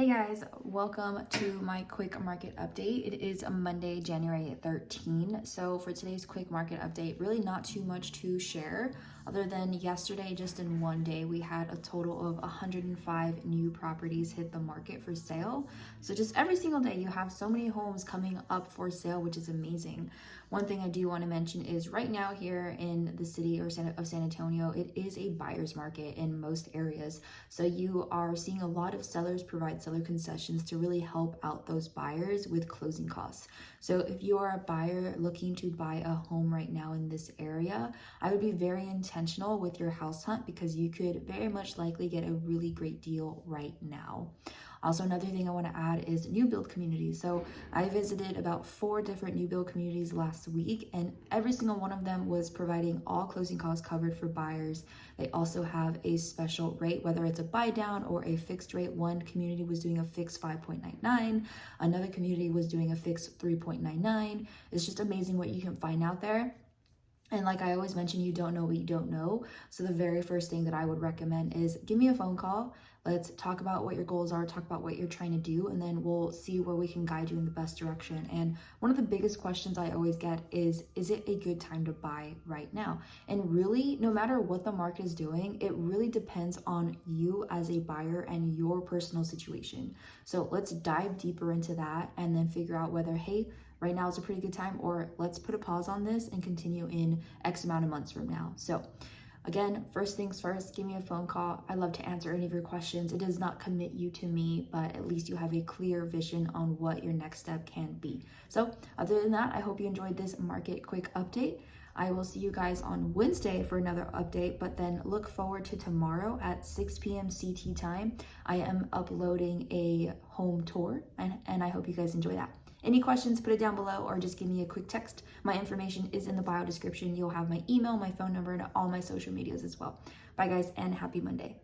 Hey guys, welcome to my quick market update. It is a Monday, January 13. So for today's quick market update, really not too much to share other than yesterday, just in one day, we had a total of 105 new properties hit the market for sale. So just every single day, you have so many homes coming up for sale, which is amazing. One thing I do want to mention is right now here in the city of San Antonio, it is a buyer's market in most areas. So you are seeing a lot of sellers provide seller concessions to really help out those buyers with closing costs. So if you are a buyer looking to buy a home right now in this area, I would be very intentional with your house hunt because you could very much likely get a really great deal right now. Also, another thing I want to add is new build communities. So I visited about 4 different new build communities last week, and every single one of them was providing all closing costs covered for buyers. They also have a special rate, whether it's a buy down or a fixed rate. One community was doing a fixed 5.99. Another community was doing a fixed 3.99. It's just amazing what you can find out there. And like I always mention, you don't know what you don't know. So the very first thing that I would recommend is give me a phone call. Let's talk about what your goals are, talk about what you're trying to do, and then we'll see where we can guide you in the best direction. And one of the biggest questions I always get is it a good time to buy right now? And really, no matter what the market is doing, it really depends on you as a buyer and your personal situation. So let's dive deeper into that and then figure out whether, hey, right now is a pretty good time, or let's put a pause on this and continue in X amount of months from now. So again, first things first, give me a phone call. I'd love to answer any of your questions. It does not commit you to me, but at least you have a clear vision on what your next step can be. So other than that, I hope you enjoyed this market quick update. I will see you guys on Wednesday for another update, but then look forward to tomorrow at 6 p.m. CT time. I am uploading a home tour, and I hope you guys enjoy that. Any questions, put it down below or just give me a quick text. My information is in the bio description. You'll have my email, my phone number, and all my social medias as well. Bye guys, and happy Monday.